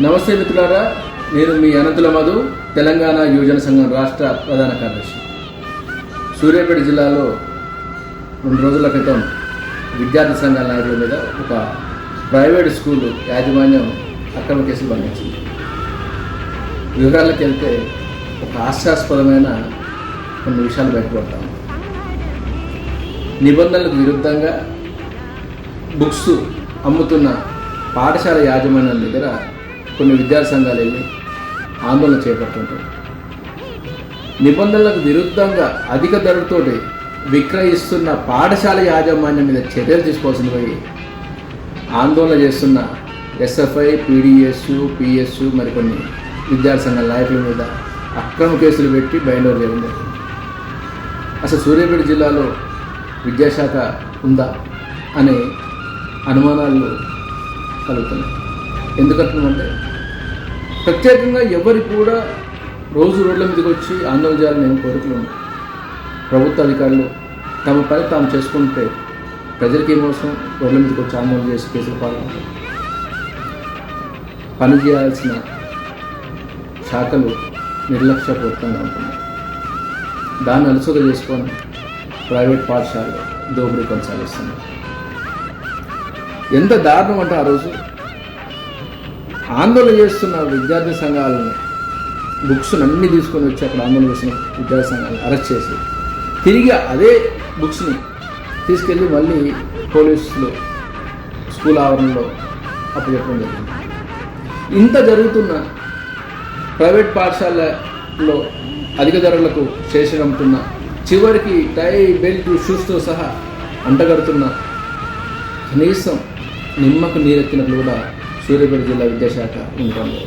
నమస్తే మిత్రులారా, నేను మీ అనంతుల మధు, తెలంగాణ యువజన సంఘం రాష్ట్ర ప్రధాన కార్యదర్శి. సూర్యాపేట జిల్లాలో 2 రోజుల క్రితం విద్యార్థి సంఘాల నాయకుల మీద ఒక ప్రైవేట్ స్కూలు యాజమాన్యం అక్రమ కేసులు బంధించింది. వివరాలకు వెళ్తే ఒక హాస్యాస్పదమైన కొన్ని విషయాలు బయటపడతాము. నిబంధనలకు విరుద్ధంగా బుక్స్ అమ్ముతున్న పాఠశాల యాజమాన్యం దగ్గర కొన్ని విద్యార్థి సంఘాలు వెళ్ళి ఆందోళన చేపడుతుంటాయి. నిబంధనలకు విరుద్ధంగా అధిక ధరలతోటి విక్రయిస్తున్న పాఠశాల యాజమాన్యం మీద చర్యలు తీసుకోవాల్సిన పోయి ఆందోళన చేస్తున్న ఎస్ఎఫ్ఐ, పీడిఎస్, పిఎస్ మరికొన్ని విద్యార్థి సంఘాల నాయకుల మీద అక్రమ కేసులు పెట్టి బైండ్ ఓవర్ చేయడం జరిగింది. అసలు సూర్యాపేట జిల్లాలో విద్యాశాఖ ఉందా అనే అనుమానాలు కలుగుతున్నాయి. ఎందుకంటున్నామంటే ప్రత్యేకంగా ఎవరికి కూడా రోజు రోడ్ల మీదకి వచ్చి ఆందోళన చేయాలని కోరికలు ఉన్నాయి. ప్రభుత్వ అధికారులు తమ పని తాము చేసుకుంటే ప్రజలకి ఏమవసరం రోడ్ల మీదకి వచ్చి ఆందోళన చేసి కేసులు పాల్గొంటారు. పని చేయాల్సిన శాఖలు నిర్లక్ష్యపూరితంగా ఉంటున్నాయి. దాన్ని అలసుగా చేసుకొని ప్రైవేట్ పాఠశాలలో దోపిడీ కొనసాగిస్తున్నారు. ఎంత దారుణం అంటే ఆ రోజు ఆందోళన చేస్తున్న విద్యార్థి సంఘాలను బుక్స్ అన్నీ తీసుకొని వచ్చి అక్కడ ఆందోళన చేస్తున్న విద్యార్థి సంఘాలను అరెస్ట్ చేసి తిరిగి అదే బుక్స్ని తీసుకెళ్ళి మళ్ళీ పోలీసులు స్కూల్ ఆవరణలో అప్పచెప్పడం జరిగింది. ఇంత జరుగుతున్న ప్రైవేట్ పాఠశాలలో అధిక ధరలకు స్టేషన్ అమ్ముతున్న, చివరికి టై, బెల్ట్, షూస్తో సహా అంటగడుతున్న, కనీసం నిమ్మకు నీరెత్తినట్లు కూడా సూర్యాపేట జిల్లా విద్యాశాఖ ఉంటుంది.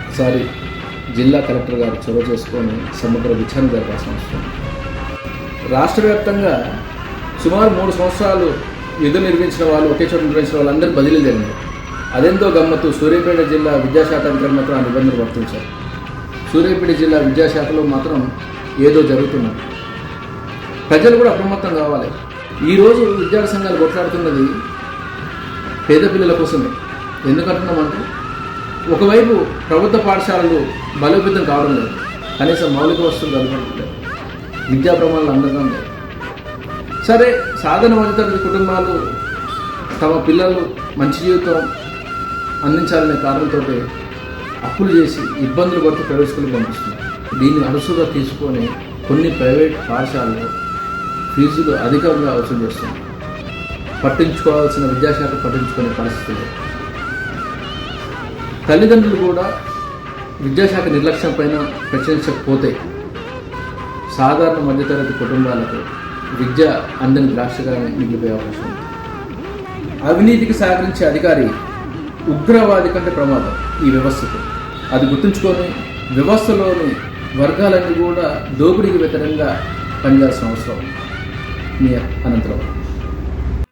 ఒకసారి జిల్లా కలెక్టర్ గారు చొరవ చేసుకొని సమగ్ర విచారణ జరపాల్సిన అవసరం. రాష్ట్ర వ్యాప్తంగా సుమారు 3 సంవత్సరాలు విధులు నిర్వహించిన వాళ్ళు, ఒకే చోట నిర్వహించిన వాళ్ళందరూ బదిలీ జరిగింది. అదెంతో గమ్మత్తు, సూర్యాపేట జిల్లా విద్యాశాఖ అధికారులు మాత్రం ఆ నిబంధనలు వర్తించారు. సూర్యాపేట జిల్లా విద్యాశాఖలో మాత్రం ఏదో జరుగుతున్నది. ప్రజలు కూడా అప్రమత్తం కావాలి. ఈరోజు విద్యార్థి సంఘాలు కొట్లాడుతున్నది పేద పిల్లల కోసమే. ఎందుకంటున్నామంటే ఒకవైపు ప్రభుత్వ పాఠశాలలు బలోపేతం కావడం లేదు, కనీసం మౌలిక వస్తువులు కలపడం, విద్యా ప్రమాణాలు అందడం లేదు. సరే, సాధారణ మధ్యతరగతి కుటుంబాలు తమ పిల్లలు మంచి జీవితం అందించాలనే కారణంతో అప్పులు చేసి ఇబ్బందులు పడుతూ ప్రైవేట్ స్కూల్కి పంపిస్తున్నారు. దీన్ని అరుసుగా తీసుకొని కొన్ని ప్రైవేట్ పాఠశాలలో ఫీజులు అధికంగా వసూలు చేస్తున్నారు. పట్టించుకోవాల్సిన విద్యాశాఖ పట్టించుకునే పరిస్థితులు. తల్లిదండ్రులు కూడా విద్యాశాఖ నిర్లక్ష్యం పైన ప్రశ్నించకపోతే సాధారణ మధ్యతరగతి కుటుంబాలకు విద్య అందని ద్రాక్షగా మిగిలిపోయే అవకాశం ఉంది. అవినీతికి సహకరించే అధికారి ఉగ్రవాది కంటే ప్రమాదం ఈ వ్యవస్థకు. అది గుర్తుంచుకొని వ్యవస్థలోని వర్గాలన్నీ కూడా దోపిడీకి వ్యతిరేకంగా పనిచేయాల్సిన అవసరం. మీ అనంతరం.